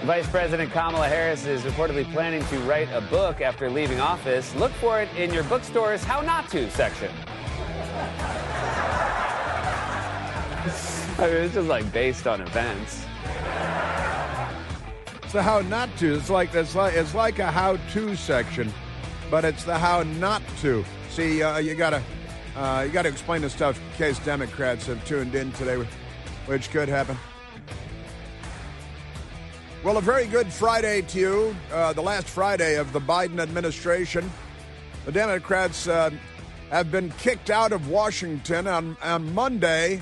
Vice President Kamala Harris is reportedly planning to write a book after leaving office. Look for it in your bookstore's How Not To section. I mean, it's just like based on events. It's the How Not To. It's like a how-to section, but it's the How Not To. See, you gotta explain this stuff in case Democrats have tuned in today, which could happen. Well, a very good Friday to you, the last Friday of the Biden administration. The Democrats have been kicked out of Washington. On Monday,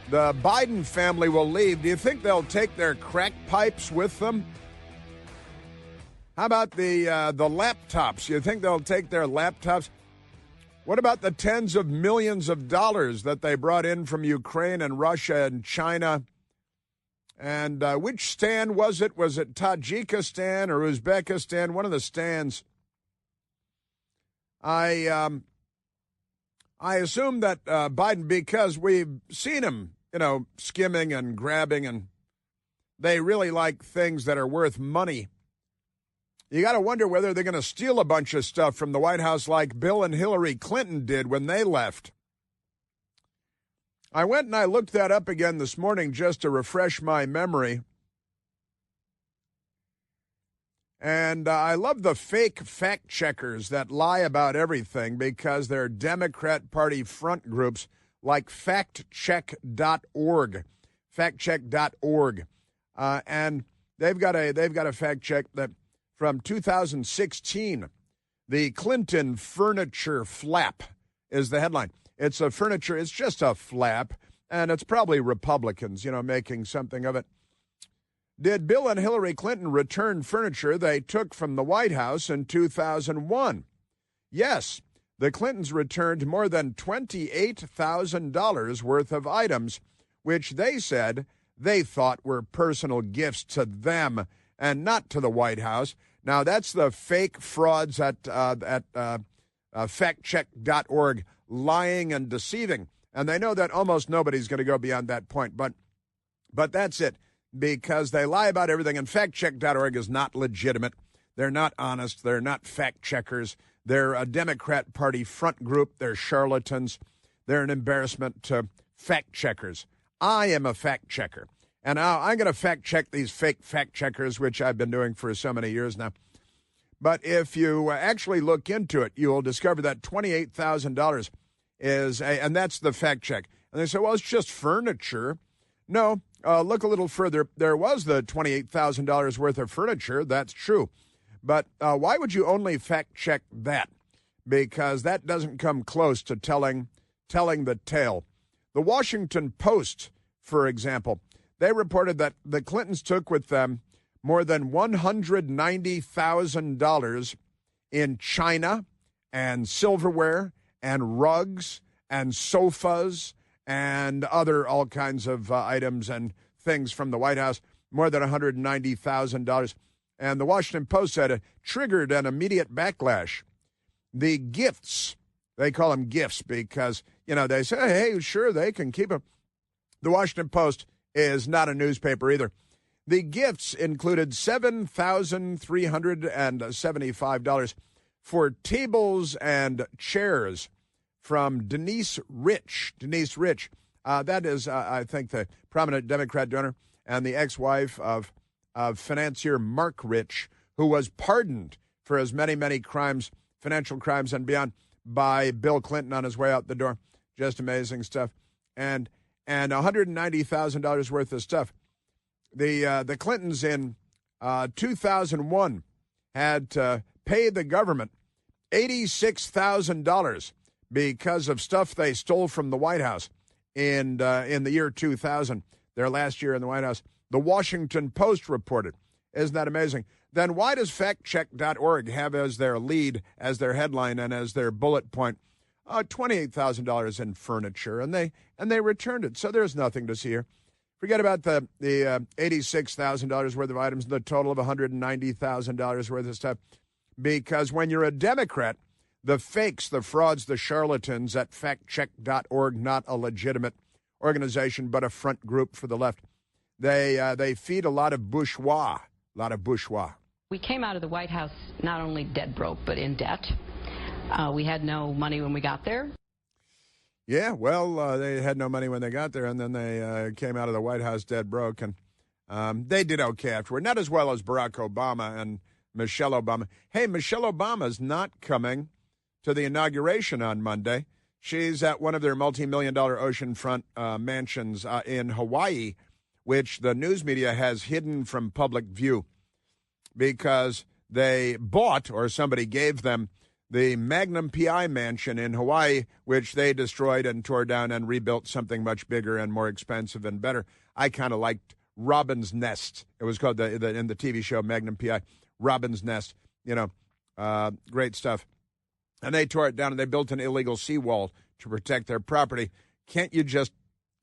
the Biden family will leave. Do you think they'll take their crack pipes with them? How about the laptops? You think they'll take their laptops? What about the tens of millions of dollars that they brought in from Ukraine and Russia and China? And which stand was it? Was it Tajikistan or Uzbekistan? One of the stands. I assume that Biden, because we've seen him, skimming and grabbing, and they really like things that are worth money. You got to wonder whether they're going to steal a bunch of stuff from the White House like Bill and Hillary Clinton did when they left. I went and I looked that up again this morning just to refresh my memory. And I love the fake fact checkers that lie about everything because they're Democrat Party front groups like factcheck.org. Factcheck.org. And they've got a fact check that from 2016, the Clinton furniture flap is the headline. It's just a flap, and it's probably Republicans, making something of it. Did Bill and Hillary Clinton return furniture they took from the White House in 2001? Yes, the Clintons returned more than $28,000 worth of items, which they said they thought were personal gifts to them and not to the White House. Now, that's the fake frauds at factcheck.org. Lying and deceiving. And they know that almost nobody's going to go beyond that point. But that's it, because they lie about everything. And factcheck.org is not legitimate. They're not honest. They're not fact checkers. They're a Democrat Party front group. They're charlatans. They're an embarrassment to fact checkers. I am a fact checker. And now I'm going to fact check these fake fact checkers, which I've been doing for so many years now. But if you actually look into it, you will discover that $28,000 is, and that's the fact check. And they say, well, it's just furniture. No, look a little further. There was the $28,000 worth of furniture. That's true. But why would you only fact check that? Because that doesn't come close to telling the tale. The Washington Post, for example, they reported that the Clintons took with them more than $190,000 in china and silverware and rugs and sofas and all kinds of items and things from the White House, more than $190,000. And the Washington Post said it triggered an immediate backlash. The gifts, they call them gifts because, they say, hey, sure, they can keep them. The Washington Post is not a newspaper either. The gifts included $7,375 for tables and chairs from Denise Rich. That is, I think, the prominent Democrat donor and the ex-wife of financier Mark Rich, who was pardoned for his many, many crimes, financial crimes and beyond, by Bill Clinton on his way out the door. Just amazing stuff. And $190,000 worth of stuff. The Clintons in 2001 had to pay the government $86,000 because of stuff they stole from the White House in the year 2000, their last year in the White House. The Washington Post reported. Isn't that amazing? Then why does factcheck.org have as their lead, as their headline, and as their bullet point, $28,000 in furniture, and they returned it. So there's nothing to see here. Forget about the $86,000 worth of items, the total of $190,000 worth of stuff. Because when you're a Democrat, the fakes, the frauds, the charlatans at factcheck.org, not a legitimate organization, but a front group for the left, they feed a lot of bourgeois A lot of bourgeois. We came out of the White House not only dead broke, but in debt. We had no money when we got there. Yeah, well, they had no money when they got there, and then they came out of the White House dead broke, and they did okay afterward. Not as well as Barack Obama and Michelle Obama. Hey, Michelle Obama's not coming to the inauguration on Monday. She's at one of their multi-million-dollar oceanfront mansions in Hawaii, which the news media has hidden from public view because they bought, or somebody gave them, the Magnum PI mansion in Hawaii, which they destroyed and tore down and rebuilt something much bigger and more expensive and better. I kind of liked Robin's Nest. It was called in the TV show Magnum PI, Robin's Nest. Great stuff. And they tore it down and they built an illegal seawall to protect their property. Can't you just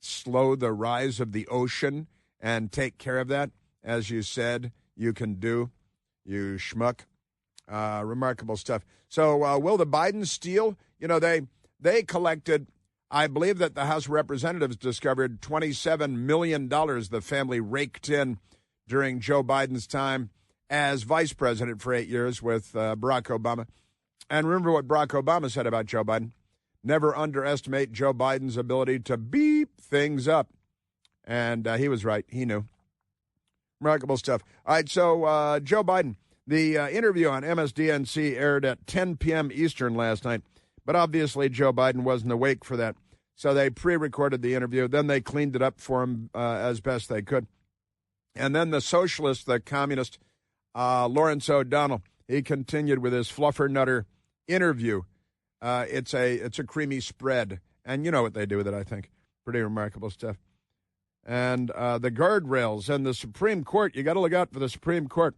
slow the rise of the ocean and take care of that, as you said you can do, you schmuck? Remarkable stuff. So will the Bidens steal? They collected, I believe that the House of Representatives discovered $27 million the family raked in during Joe Biden's time as vice president for 8 years with Barack Obama. And remember what Barack Obama said about Joe Biden. Never underestimate Joe Biden's ability to beep things up. And he was right. He knew. Remarkable stuff. All right, so Joe Biden. The interview on MSDNC aired at 10 p.m. Eastern last night, but obviously Joe Biden wasn't awake for that. So they pre-recorded the interview. Then they cleaned it up for him as best they could. And then the socialist, the communist, Lawrence O'Donnell, he continued with his fluffer-nutter interview. It's a creamy spread. And you know what they do with it, I think. Pretty remarkable stuff. And the guardrails and the Supreme Court, you got to look out for the Supreme Court,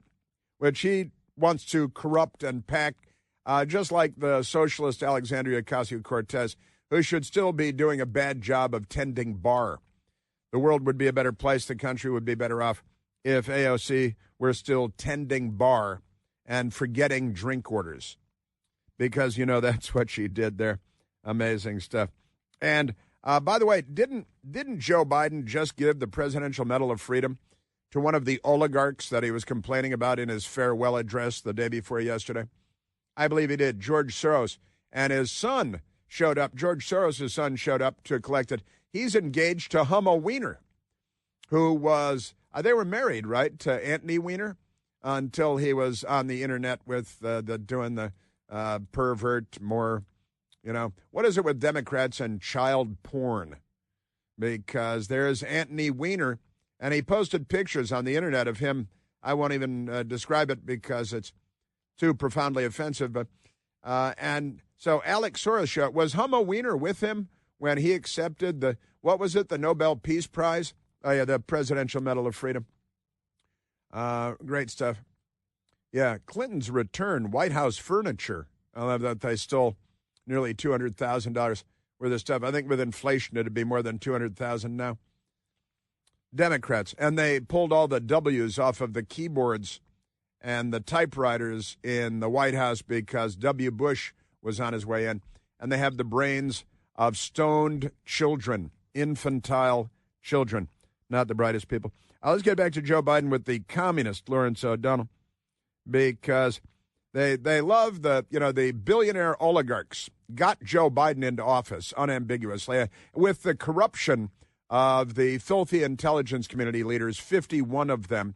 which he wants to corrupt and pack, just like the socialist Alexandria Ocasio-Cortez, who should still be doing a bad job of tending bar. The world would be a better place. The country would be better off if AOC were still tending bar and forgetting drink orders, because, that's what she did there. Amazing stuff. And, by the way, didn't Joe Biden just give the Presidential Medal of Freedom to one of the oligarchs that he was complaining about in his farewell address the day before yesterday? I believe he did. George Soros. And his son showed up. George Soros' son showed up to collect it. He's engaged to Humma Weiner, who was, they were married, right, to Anthony Weiner, until he was on the internet with doing the pervert, more, what is it with Democrats and child porn? Because there's Anthony Weiner, and he posted pictures on the internet of him. I won't even describe it because it's too profoundly offensive. But and so Alex Soros was Humma Weiner with him when he accepted the Nobel Peace Prize? Oh yeah, the Presidential Medal of Freedom. Great stuff. Yeah, Clinton's return White House furniture. I love that they stole nearly $200,000 worth of stuff. I think with inflation it'd be more than $200,000 now. Democrats, and they pulled all the W's off of the keyboards and the typewriters in the White House because W. Bush was on his way in, and they have the brains of stoned children, infantile children, not the brightest people. Let's get back to Joe Biden with the communist Lawrence O'Donnell, because they love the billionaire oligarchs got Joe Biden into office unambiguously with the corruption of the filthy intelligence community leaders, 51 of them,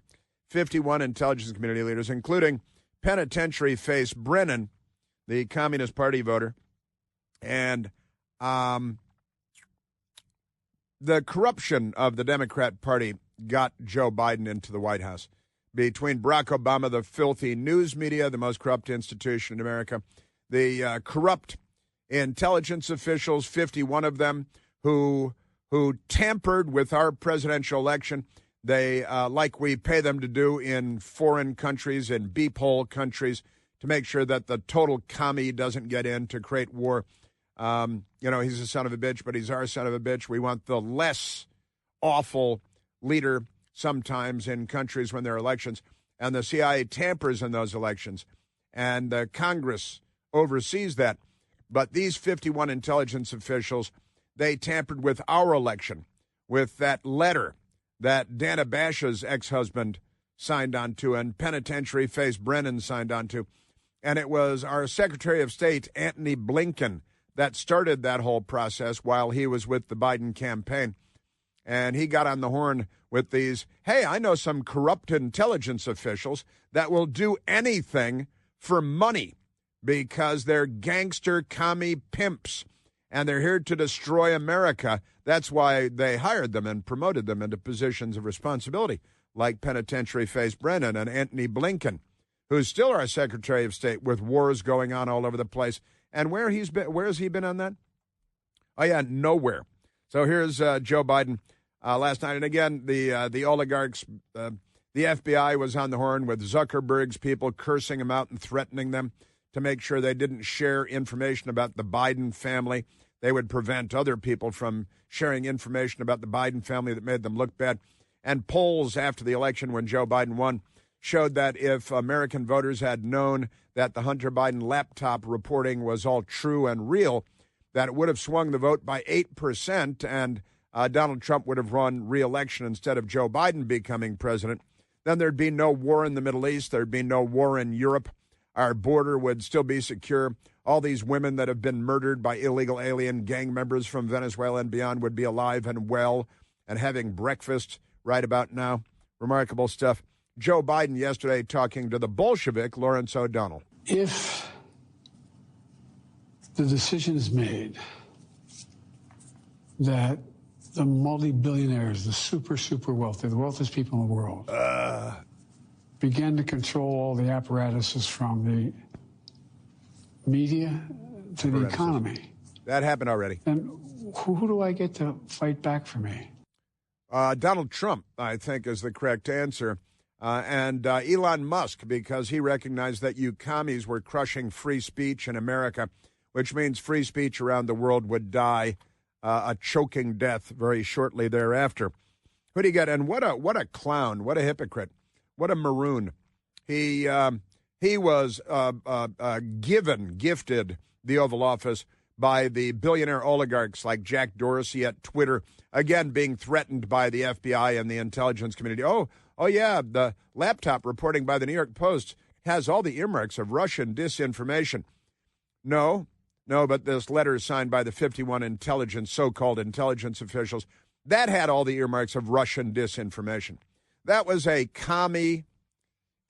51 intelligence community leaders, including penitentiary face Brennan, the Communist Party voter. And the corruption of the Democrat Party got Joe Biden into the White House. Between Barack Obama, the filthy news media, the most corrupt institution in America, the corrupt intelligence officials, 51 of them, who tampered with our presidential election. They, like we pay them to do in foreign countries, in beep hole countries, to make sure that the total commie doesn't get in to create war. He's a son of a bitch, but he's our son of a bitch. We want the less awful leader sometimes in countries when there are elections. And the CIA tampers in those elections. And the Congress oversees that. But these 51 intelligence officials, they tampered with our election, with that letter that Dana Bash's ex-husband signed on to, and penitentiary face Brennan signed on to. And it was our Secretary of State, Antony Blinken, that started that whole process while he was with the Biden campaign. And he got on the horn with these, hey, I know some corrupt intelligence officials that will do anything for money because they're gangster commie pimps and they're here to destroy America. That's why they hired them and promoted them into positions of responsibility, like penitentiary face Brennan and Antony Blinken, who's still our Secretary of State with wars going on all over the place. And where has he been on that? Oh, yeah, nowhere. So here's Joe Biden last night. And again, the oligarchs, the FBI was on the horn with Zuckerberg's people cursing them out and threatening them to make sure they didn't share information about the Biden family. They would prevent other people from sharing information about the Biden family that made them look bad. And polls after the election when Joe Biden won showed that if American voters had known that the Hunter Biden laptop reporting was all true and real, that it would have swung the vote by 8%, and Donald Trump would have won re-election instead of Joe Biden becoming president. Then there'd be no war in the Middle East. There'd be no war in Europe. Our border would still be secure. All these women that have been murdered by illegal alien gang members from Venezuela and beyond would be alive and well and having breakfast right about now. Remarkable stuff. Joe Biden yesterday talking to the Bolshevik Lawrence O'Donnell. If the decision is made that the multi-billionaires, the super wealthy, the wealthiest people in the world, begin to control all the apparatuses from the media to the economy. That happened already. And who do I get to fight back for me? Donald Trump, I think, is the correct answer. And Elon Musk, because he recognized that you commies were crushing free speech in America, which means free speech around the world would die a choking death very shortly thereafter. Who do you get? And what a clown, what a hypocrite, what a maroon. He was gifted the Oval Office by the billionaire oligarchs like Jack Dorsey at Twitter, again being threatened by the FBI and the intelligence community. Oh, yeah, the laptop reporting by the New York Post has all the earmarks of Russian disinformation. No, but this letter signed by the 51 so-called intelligence officials, that had all the earmarks of Russian disinformation. That was a commie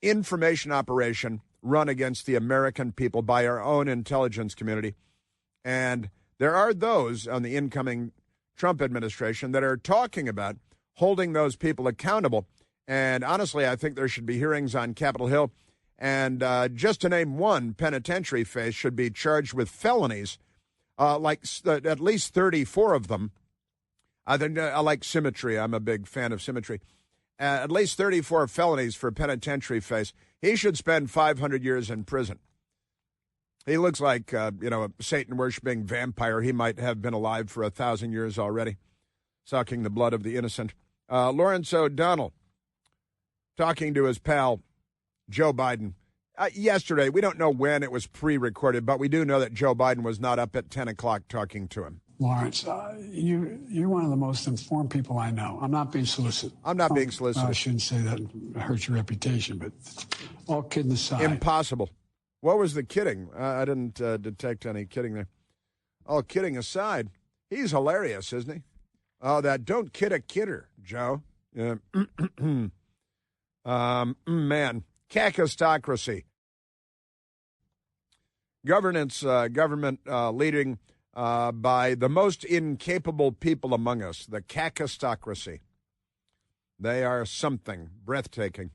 information operation run against the American people by our own intelligence community. And there are those on the incoming Trump administration that are talking about holding those people accountable. And honestly, I think there should be hearings on Capitol Hill. And just to name one, penitentiary face should be charged with felonies, at least 34 of them. I like symmetry. I'm a big fan of symmetry. At least 34 felonies for penitentiary face. He should spend 500 years in prison. He looks like, a Satan-worshipping vampire. He might have been alive for 1,000 years already, sucking the blood of the innocent. Lawrence O'Donnell talking to his pal, Joe Biden. Yesterday, we don't know when it was pre-recorded, but we do know that Joe Biden was not up at 10 o'clock talking to him. Lawrence, you're one of the most informed people I know. I'm not being solicited. I'm not being solicited. I shouldn't say that. It hurts your reputation, but all kidding aside. Impossible. What was the kidding? I didn't detect any kidding there. All kidding aside, he's hilarious, isn't he? Oh, that don't kid a kidder, Joe. Man, kakistocracy. Government leading by the most incapable people among us, the kakistocracy. They are something breathtaking.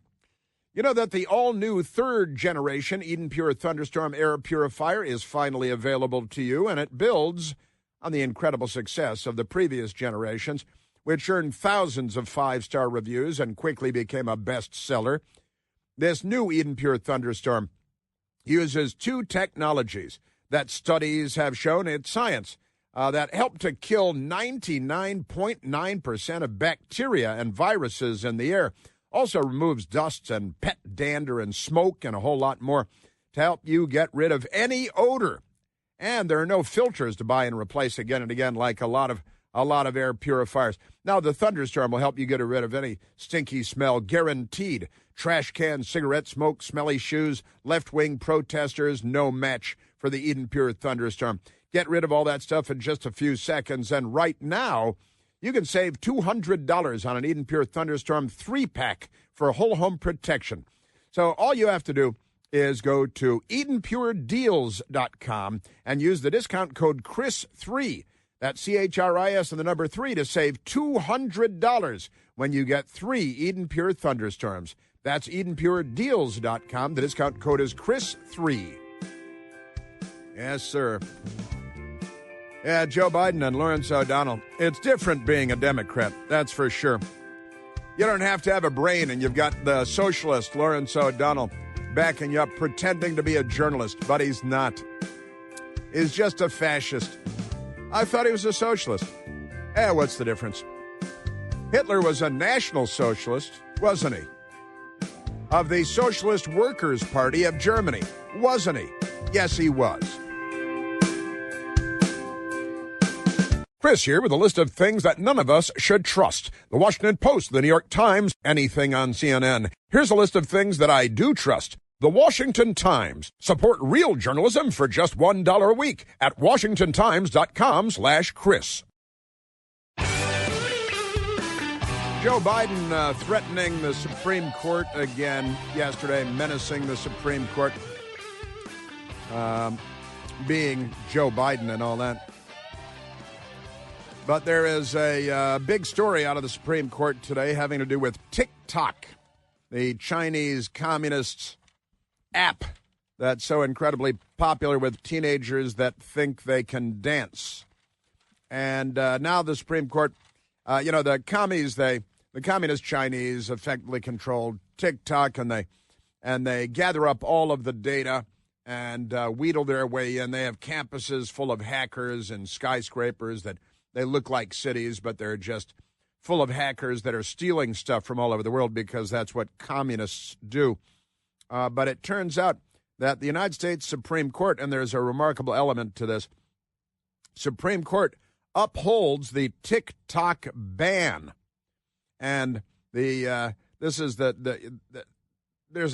You know that the all-new third-generation Eden Pure Thunderstorm air purifier is finally available to you, and it builds on the incredible success of the previous generations, which earned thousands of five-star reviews and quickly became a bestseller. This new Eden Pure Thunderstorm uses two technologies that studies have shown it's science that help to kill 99.9% of bacteria and viruses in the air. Also removes dust and pet dander and smoke and a whole lot more to help you get rid of any odor. And there are no filters to buy and replace again and again like a lot of a lot of air purifiers. Now, the thunderstorm will help you get rid of any stinky smell, guaranteed. Trash can, cigarette smoke, smelly shoes, left-wing protesters, no match for the Eden Pure Thunderstorm. Get rid of all that stuff in just a few seconds. And right now, you can save $200 on an Eden Pure Thunderstorm 3-pack for whole home protection. So all you have to do is go to EdenPureDeals.com and use the discount code CHRIS3. That's CHRIS and the number 3 to save $200 when you get 3 Eden Pure Thunderstorms. That's EdenPureDeals.com. The discount code is CHRIS3. Yes, sir. Yeah, Joe Biden and Lawrence O'Donnell. It's different being a Democrat, that's for sure. You don't have to have a brain, and you've got the socialist Lawrence O'Donnell backing you up, pretending to be a journalist, but he's not. He's just a fascist. I thought he was a socialist. What's the difference? Hitler was a national socialist, wasn't he? Of the Socialist Workers' Party of Germany, wasn't he? Yes, he was. Chris here with a list of things that none of us should trust. The Washington Post, the New York Times, anything on CNN. Here's a list of things that I do trust. The Washington Times. Support real journalism for just $1 a week at WashingtonTimes.com/Chris. Joe Biden threatening the Supreme Court again yesterday, menacing the Supreme Court, being Joe Biden and all that. But there is a big story out of the Supreme Court today having to do with TikTok, the Chinese communist app that's so incredibly popular with teenagers that think they can dance. And now the Supreme Court, the communist Chinese effectively control TikTok, and they gather up all of the data and wheedle their way in. They have campuses full of hackers and skyscrapers that they look like cities, but they're just full of hackers that are stealing stuff from all over the world because that's what communists do. But it turns out that the United States Supreme Court, and there's a remarkable element to this, Supreme Court upholds the TikTok ban. And there's a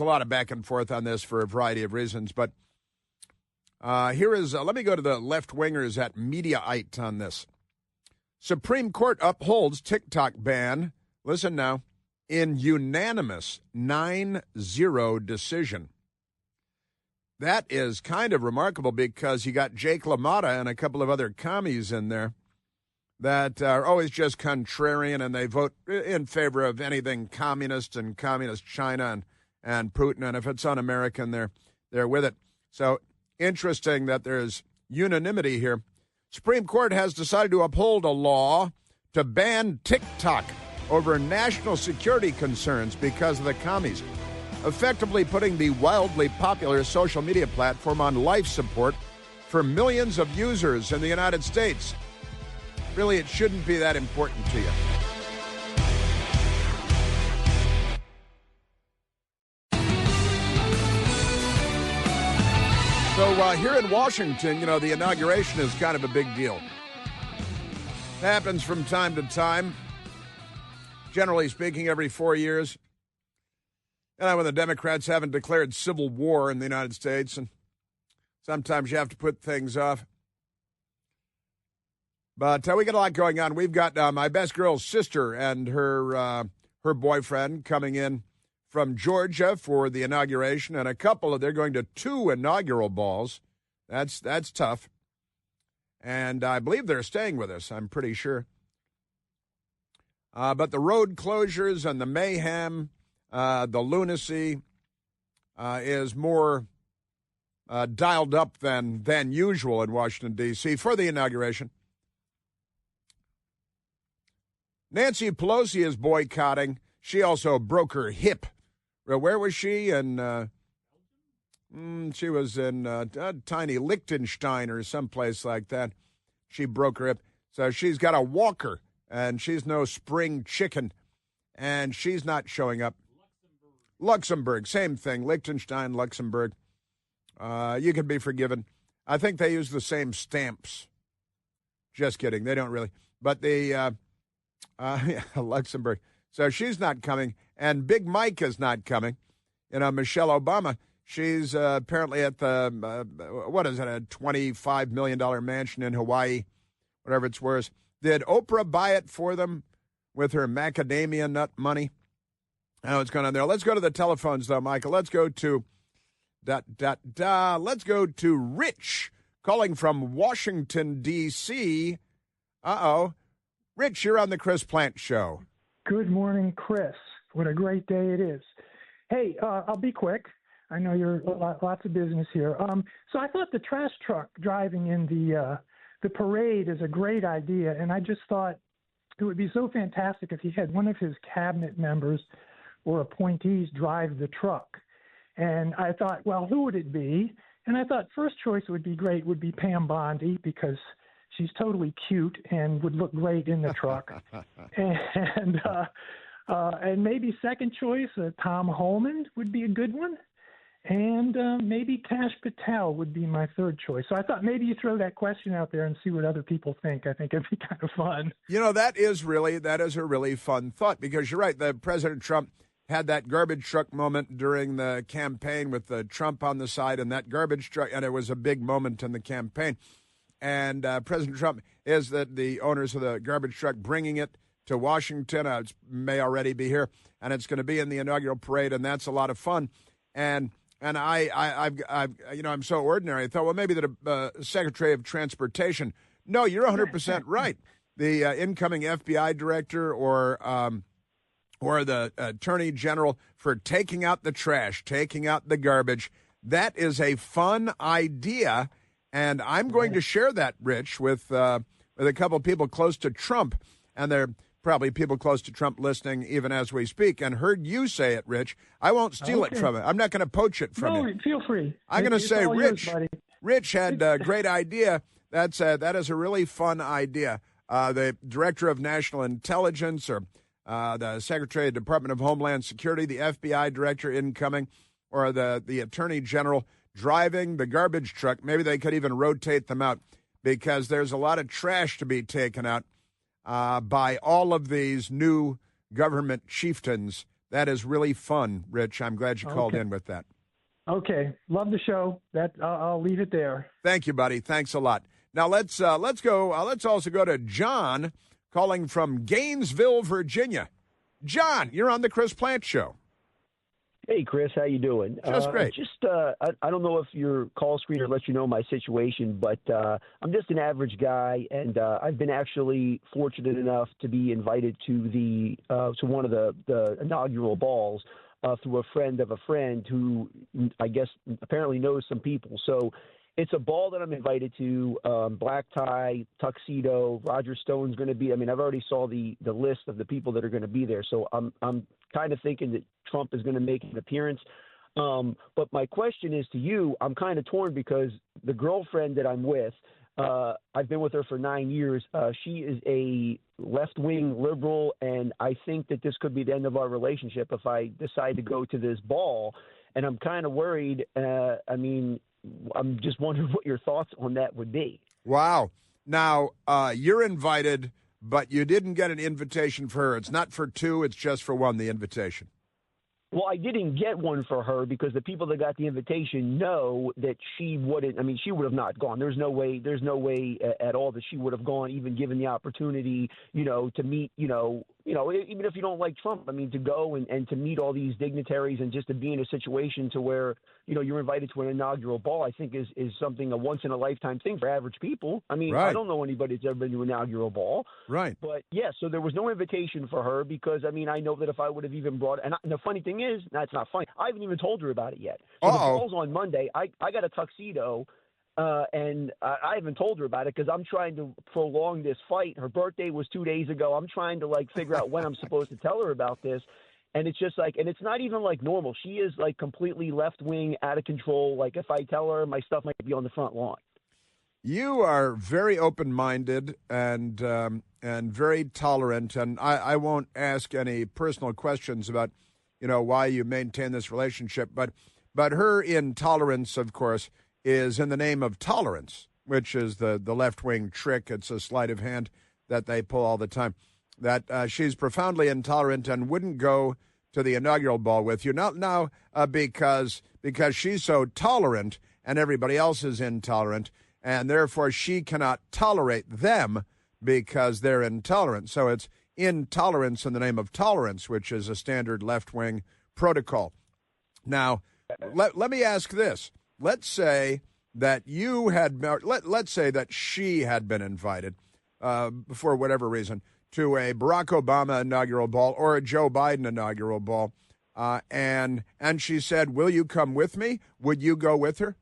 lot of back and forth on this for a variety of reasons, but let me go to the left-wingers at Mediaite on this. Supreme Court upholds TikTok ban, listen now, in unanimous 9-0 decision. That is kind of remarkable because you got Jake LaMotta and a couple of other commies in there that are always just contrarian, and they vote in favor of anything communist and communist China and Putin, and if it's un-American, they're with it. So interesting that there's unanimity here. Supreme Court has decided to uphold a law to ban TikTok over national security concerns because of the commies, effectively putting the wildly popular social media platform on life support for millions of users in the United States. Really, it shouldn't be that important to you. So here in Washington, the inauguration is kind of a big deal. It happens from time to time, generally speaking, every 4 years. When the Democrats haven't declared civil war in the United States, and sometimes you have to put things off. But we got a lot going on. We've got my best girl's sister and her boyfriend coming in from Georgia for the inauguration, and they're going to 2 inaugural balls. That's tough. And I believe they're staying with us, I'm pretty sure. But the road closures and the mayhem, the lunacy is more dialed up than usual in Washington, D.C. for the inauguration. Nancy Pelosi is boycotting. She also broke her hip. Where was she? She was in tiny Liechtenstein or someplace like that. She broke her hip. So she's got a walker, and she's no spring chicken, and she's not showing up. Luxembourg, same thing. Liechtenstein, Luxembourg. You can be forgiven. I think they use the same stamps. Just kidding. They don't really. But the Luxembourg. So she's not coming, and Big Mike is not coming. Michelle Obama, she's apparently at the, a $25 million mansion in Hawaii, whatever it's worth. Did Oprah buy it for them with her macadamia nut money? I know what's going on there. Let's go to the telephones, though, Michael. Let's go to Let's go to Rich, calling from Washington, D.C. Rich, you're on the Chris Plant Show. Good morning, Chris. What a great day it is. Hey, I'll be quick. I know you're lots of business here. So I thought the trash truck driving in the parade is a great idea, and I just thought it would be so fantastic if he had one of his cabinet members or appointees drive the truck. And I thought, well, who would it be? And I thought first choice would be Pam Bondi, because she's totally cute and would look great in the truck. And maybe second choice, Tom Holman would be a good one. And maybe Kash Patel would be my third choice. So I thought maybe you throw that question out there and see what other people think. I think it'd be kind of fun. That is a really fun thought, because you're right. The President Trump had that garbage truck moment during the campaign with the Trump on the side and that garbage truck, and it was a big moment in the campaign. And President Trump is the owners of the garbage truck bringing it to Washington. It may already be here, and it's going to be in the inaugural parade, and that's a lot of fun. And I'm so ordinary. I thought, well, maybe the Secretary of Transportation. No, you're 100% right. The incoming FBI director or the Attorney General for taking out the trash, taking out the garbage. That is a fun idea, and I'm going to share that, Rich, with a couple of people close to Trump, and they're probably people close to Trump listening even as we speak, and heard you say it, Rich. I won't steal it from him. I'm not going to poach it from you. No, feel free. I'm going to say, Rich, yours, Rich had a great idea. That is a really fun idea. The Director of National Intelligence or the Secretary of the Department of Homeland Security, the FBI Director incoming, or the Attorney General driving the garbage truck. Maybe they could even rotate them out, because there's a lot of trash to be taken out by all of these new government chieftains. That is really fun, Rich. I'm glad you called in with that. Okay. Love the show. I'll leave it there. Thank you, buddy. Thanks a lot. Now let's go. Let's also go to John, calling from Gainesville, Virginia. John, you're on the Chris Plant Show. Hey, Chris, how you doing? Just great. I don't know if your call screener lets you know my situation, but I'm just an average guy, and I've been actually fortunate enough to be invited to one of the inaugural balls through a friend of a friend who I guess apparently knows some people. So it's a ball that I'm invited to, black tie, tuxedo. Roger Stone's going to be. I mean, I've already saw the list of the people that are going to be there. So I'm kind of thinking that Trump is going to make an appearance. But my question is to you. I'm kind of torn, because the girlfriend that I'm with, I've been with her for 9 years. She is a left-wing liberal, and I think that this could be the end of our relationship if I decide to go to this ball. And I'm kind of worried. I'm just wondering what your thoughts on that would be. Wow. Now, you're invited, but you didn't get an invitation for her. It's not for two, it's just for one, the invitation. Well, I didn't get one for her because the people that got the invitation know that she wouldn't. I mean, she would have not gone. There's no way at all that she would have gone, even given the opportunity, to meet, even if you don't like Trump. I mean, to go and to meet all these dignitaries and just to be in a situation to where, you're invited to an inaugural ball, I think is something, a once in a lifetime thing for average people. I mean, right. I don't know anybody that's ever been to an inaugural ball. Right. But yeah, so there was no invitation for her because, I mean, I know that if I would have even brought, and the funny thing is, that's not funny. I haven't even told her about it yet. So the ball's on Monday. I got a tuxedo. And I haven't told her about it because I'm trying to prolong this fight. Her birthday was 2 days ago. I'm trying to figure out when I'm supposed to tell her about this. And it's just and it's not even normal. She is completely left wing, out of control. If I tell her, my stuff might be on the front lawn. You are very open-minded and very tolerant. And I won't ask any personal questions about, why you maintain this relationship. But her intolerance, of course, is in the name of tolerance, which is the left-wing trick. It's a sleight of hand that they pull all the time, that she's profoundly intolerant and wouldn't go to the inaugural ball with you. Not now because she's so tolerant and everybody else is intolerant, and therefore she cannot tolerate them because they're intolerant. So it's intolerance in the name of tolerance, which is a standard left-wing protocol. Now, let me ask this. Let's say that let's say that she had been invited for whatever reason to a Barack Obama inaugural ball or a Joe Biden inaugural ball, and she said, "Will you come with me?" Would you go with her?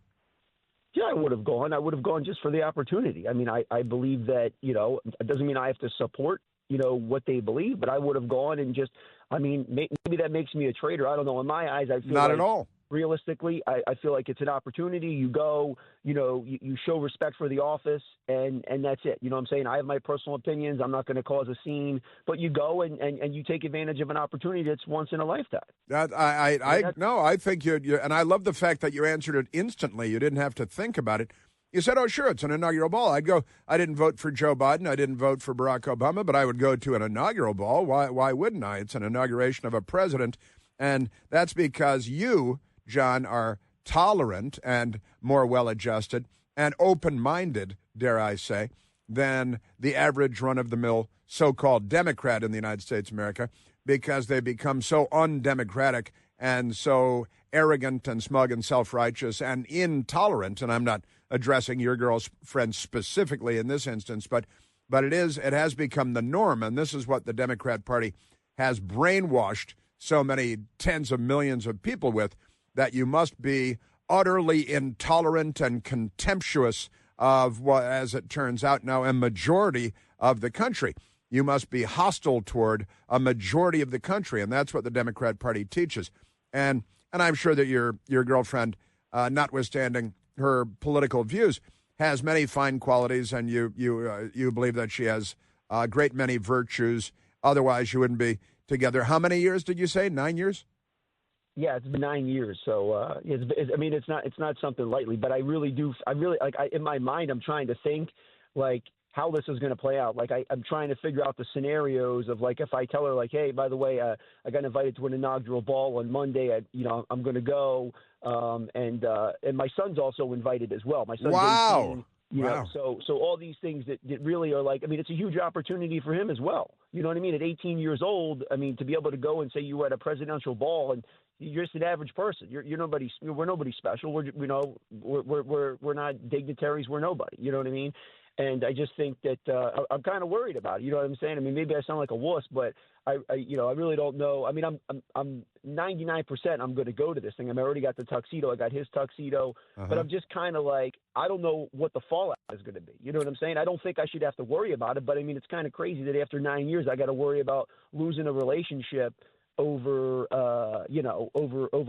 Yeah, I would have gone. I would have gone just for the opportunity. I mean, I believe that, it doesn't mean I have to support, what they believe, but I would have gone and just, I mean, maybe that makes me a traitor. I don't know. In my eyes, I feel not at all. Realistically, I feel like it's an opportunity. You go, you show respect for the office, and that's it. You know what I'm saying? I have my personal opinions. I'm not going to cause a scene, but you go and you take advantage of an opportunity that's once in a lifetime. I think you and I love the fact that you answered it instantly. You didn't have to think about it. You said, "Oh, sure, it's an inaugural ball." I'd go. I didn't vote for Joe Biden. I didn't vote for Barack Obama, but I would go to an inaugural ball. Why wouldn't I? It's an inauguration of a president, and that's because you, John, are tolerant and more well-adjusted and open-minded, dare I say, than the average run-of-the-mill so-called Democrat in the United States of America, because they become so undemocratic and so arrogant and smug and self-righteous and intolerant. And I'm not addressing your girlfriend specifically in this instance, but it has become the norm, and this is what the Democrat Party has brainwashed so many tens of millions of people with, that you must be utterly intolerant and contemptuous of what, as it turns out now, a majority of the country. You must be hostile toward a majority of the country, and that's what the Democrat Party teaches. And I'm sure that your girlfriend, notwithstanding her political views, has many fine qualities, and you believe that she has a great many virtues. Otherwise, you wouldn't be together. How many years did you say? 9 years? Yeah, it's been 9 years. So, it's not something lightly, but I really in my mind, I'm trying to think like how this is going to play out. Like I'm trying to figure out the scenarios of like, if I tell her like, "Hey, by the way, I got invited to an inaugural ball on Monday. I'm going to go." And my son's also invited as well. My son's 18. Wow. So all these things that really are like, I mean, it's a huge opportunity for him as well. You know what I mean? At 18 years old, I mean, to be able to go and say you were at a presidential ball and you're just an average person. You're nobody. We're nobody special. We're not dignitaries. We're nobody. You know what I mean? And I just think that I'm kind of worried about it. You know what I'm saying? I mean, maybe I sound like a wuss, but I really don't know. I mean, I'm 99% I'm going to go to this thing. I already got the tuxedo. I got his tuxedo, but I'm just kind of like, I don't know what the fallout is going to be. You know what I'm saying? I don't think I should have to worry about it, but I mean, it's kind of crazy that after 9 years, I got to worry about losing a relationship over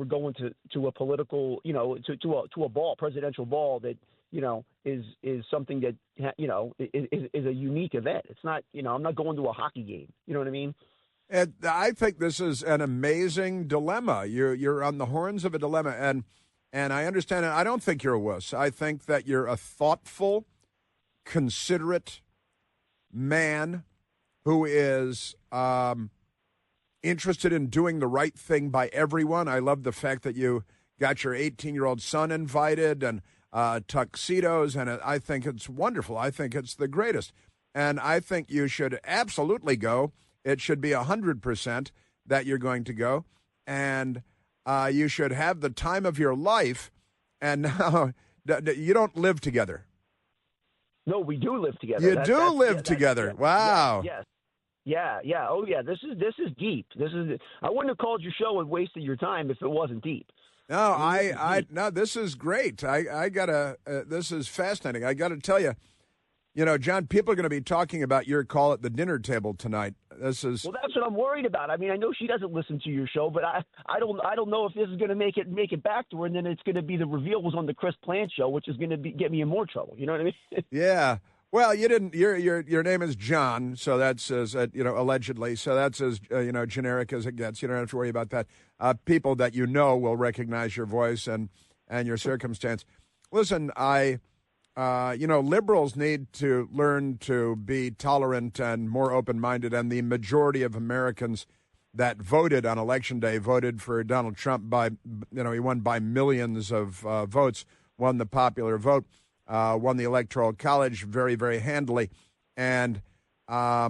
going to a political, to a ball, presidential ball that, is something that, is a unique event. It's not, I'm not going to a hockey game. You know what I mean? And I think this is an amazing dilemma. You're on the horns of a dilemma, and I understand it. I don't think you're a wuss. I think that you're a thoughtful, considerate man who is interested in doing the right thing by everyone. I love the fact that you got your 18-year-old son invited and tuxedos, and I think it's wonderful. I think it's the greatest. And I think you should absolutely go. It should be 100% that you're going to go. And you should have the time of your life. And now, you don't live together. No, we do live together. You do live together. Wow. Yes. Yeah. Oh, yeah. This is deep. I wouldn't have called your show and wasted your time if it wasn't deep. No, no, this is great. I gotta. This is fascinating. I gotta tell you, John, people are going to be talking about your call at the dinner table tonight. Well, that's what I'm worried about. I mean, I know she doesn't listen to your show, but I don't know if this is going to make it back to her, and then it's going to be the reveal was on the Chris Plant show, which is going to get me in more trouble. You know what I mean? Yeah. Well, you didn't. Your name is John, so that's as allegedly. So that's as generic as it gets. You don't have to worry about that. People that will recognize your voice and your circumstance. Listen, I liberals need to learn to be tolerant and more open-minded, and the majority of Americans that voted on Election Day voted for Donald Trump by, he won by millions of votes, won the popular vote, won the Electoral College very, very handily. And I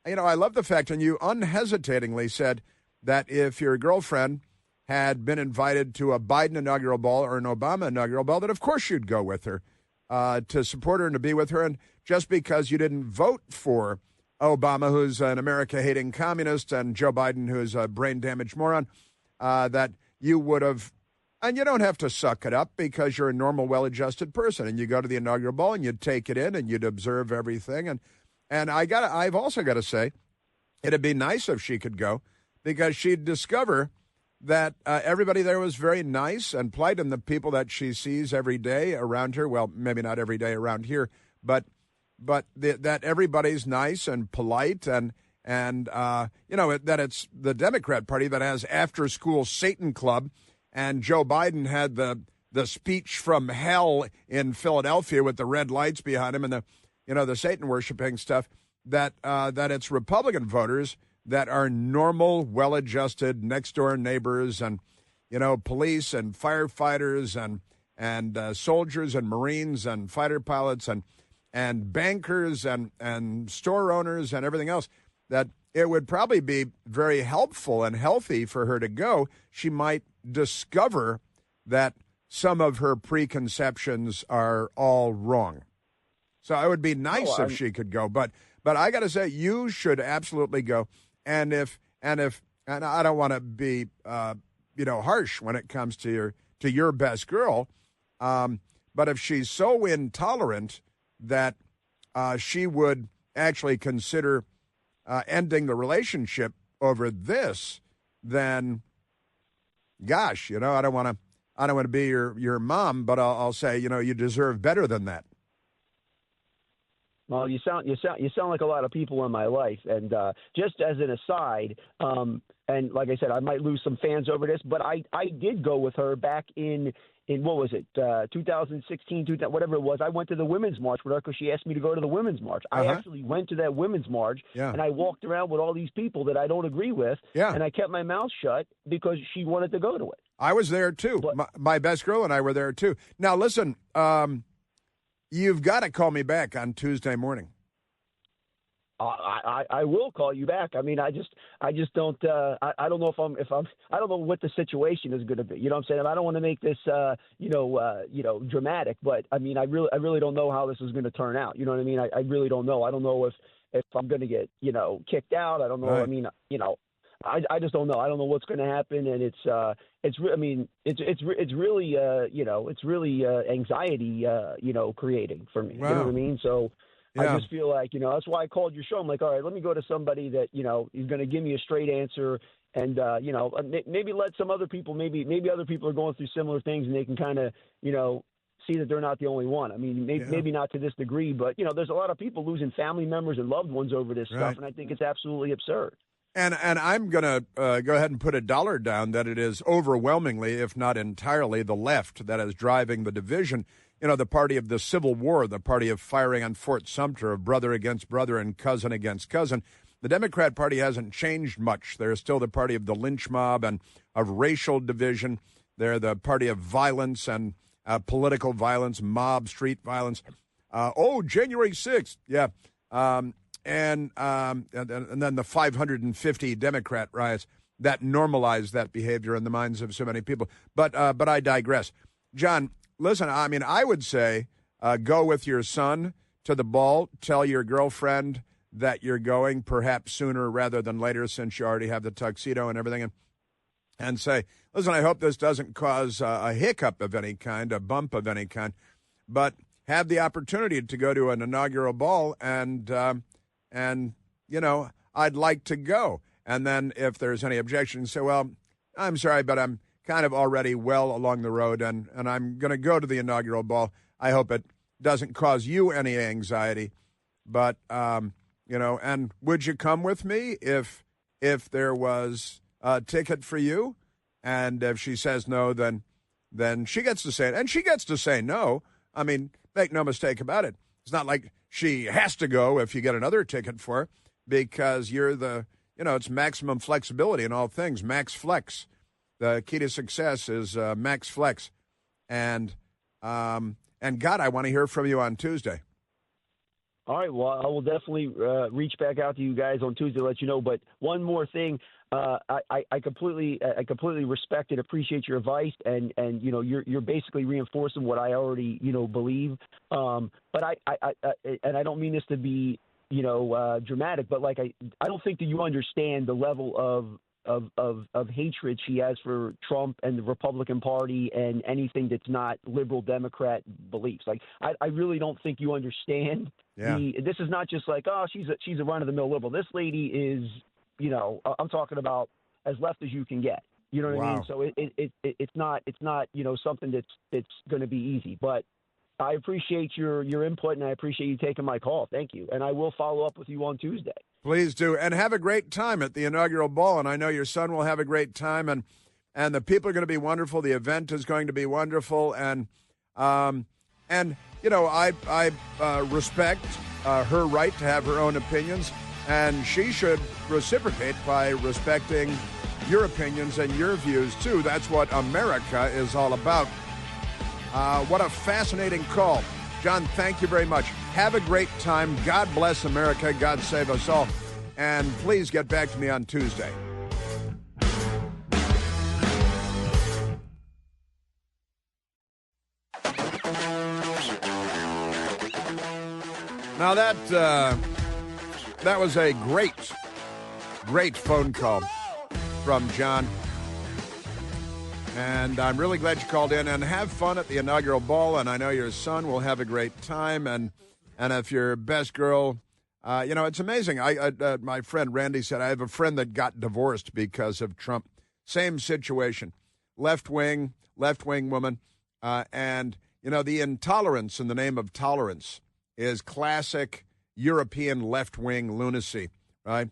love the fact, and you unhesitatingly said that if your girlfriend had been invited to a Biden inaugural ball or an Obama inaugural ball, that of course you'd go with her to support her and to be with her. And just because you didn't vote for Obama, who's an America-hating communist, and Joe Biden, who's a brain-damaged moron, that you would have, and you don't have to suck it up because you're a normal, well-adjusted person, and you go to the inaugural ball and you'd take it in and you'd observe everything. And I've also got to say, it'd be nice if she could go because she'd discover that everybody there was very nice and polite, and the people that she sees every day around her, well, maybe not every day around here, but that everybody's nice and polite, and that it's the Democrat Party that has after-school Satan Club, and Joe Biden had the speech from hell in Philadelphia with the red lights behind him and the Satan worshiping stuff. That it's Republican voters that are normal, well-adjusted next-door neighbors, and police and firefighters and soldiers and Marines and fighter pilots and bankers and store owners and everything else, that it would probably be very helpful and healthy for her to go. She might discover that some of her preconceptions are all wrong. So it would be nice if she could go, but I got to say, you should absolutely go. And I don't want to be harsh when it comes to your best girl, but if she's so intolerant that she would actually consider ending the relationship over this, then gosh, I don't want to be your mom, but I'll say, you deserve better than that. Well, you sound like a lot of people in my life, and just as an aside, and like I said, I might lose some fans over this, but I did go with her back in what was it, 2016, whatever it was. I went to the Women's March with her because she asked me to go to the Women's March. I actually went to that Women's March, and I walked around with all these people that I don't agree with, and I kept my mouth shut because she wanted to go to it. I was there, too. My best girl and I were there, too. Now, listen, you've got to call me back on Tuesday morning. I will call you back. I mean, I just don't. I don't know if I'm. I don't know what the situation is going to be. You know what I'm saying? I don't want to make this, dramatic. But I mean, I really don't know how this is going to turn out. You know what I mean? I really don't know. I don't know if I'm going to get kicked out. I don't know. Right. I mean, I just don't know. I don't know what's going to happen, and it's really anxiety creating for me. Wow. You know what I mean? So. Yeah. I just feel like, that's why I called your show. I'm like, all right, let me go to somebody that, is going to give me a straight answer and, maybe let some other people, maybe other people are going through similar things and they can kind of, see that they're not the only one. I mean, maybe not to this degree, but, there's a lot of people losing family members and loved ones over this stuff, and I think it's absolutely absurd. And I'm going to go ahead and put $1 down that it is overwhelmingly, if not entirely, the left that is driving the division. The party of the Civil War, the party of firing on Fort Sumter, of brother against brother and cousin against cousin. The Democrat Party hasn't changed much. They're still the party of the lynch mob and of racial division. They're the party of violence and political violence, mob, street violence. January 6th, yeah. And then the 550 Democrat riots that normalized that behavior in the minds of so many people. But I digress. John, listen, I mean, I would say go with your son to the ball. Tell your girlfriend that you're going perhaps sooner rather than later since you already have the tuxedo and everything. And say, listen, I hope this doesn't cause a hiccup of any kind, a bump of any kind, but have the opportunity to go to an inaugural ball and I'd like to go. And then if there's any objections, say, well, I'm sorry, but I'm kind of already well along the road, and I'm going to go to the inaugural ball. I hope it doesn't cause you any anxiety. But, and would you come with me if there was a ticket for you? And if she says no, then she gets to say it. And she gets to say no. I mean, make no mistake about it. It's not like she has to go if you get another ticket for her, because you're it's maximum flexibility in all things, max flex. The key to success is max flex. And God, I want to hear from you on Tuesday. All right. Well, I will definitely reach back out to you guys on Tuesday to let you know. But one more thing, I completely respect and appreciate your advice, and you're basically reinforcing what I already believe. But I don't mean this to be dramatic, but like I don't think that you understand the level of hatred she has for Trump and the Republican Party and anything that's not liberal Democrat beliefs. Like I really don't think you understand. Yeah. This is not just like, oh, she's a run of the mill liberal. This lady is, I'm talking about as left as you can get. You know what I mean? So it's not something that's going to be easy. But I appreciate your input, and I appreciate you taking my call. Thank you. And I will follow up with you on Tuesday. Please do. And have a great time at the inaugural ball. And I know your son will have a great time. And the people are going to be wonderful. The event is going to be wonderful. And I respect her right to have her own opinions. And she should reciprocate by respecting your opinions and your views, too. That's what America is all about. What a fascinating call. John, thank you very much. Have a great time. God bless America. God save us all. And please get back to me on Tuesday. Now that was a great phone call from John. And I'm really glad you called in, and have fun at the inaugural ball. And I know your son will have a great time. And if your best girl, it's amazing. My friend Randy said, I have a friend that got divorced because of Trump. Same situation, left-wing woman. And the intolerance in the name of tolerance is classic European left-wing lunacy, right?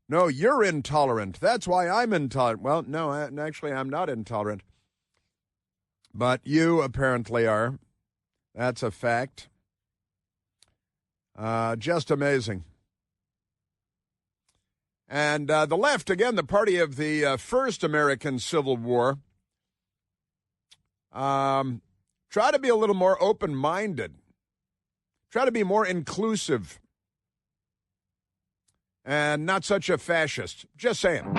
No, you're intolerant. That's why I'm intolerant. Well, no, actually, I'm not intolerant. But you apparently are. That's a fact. Just amazing. And the left, again, the party of the first American Civil War, try to be a little more open-minded. Try to be more inclusive. And not such a fascist. Just saying.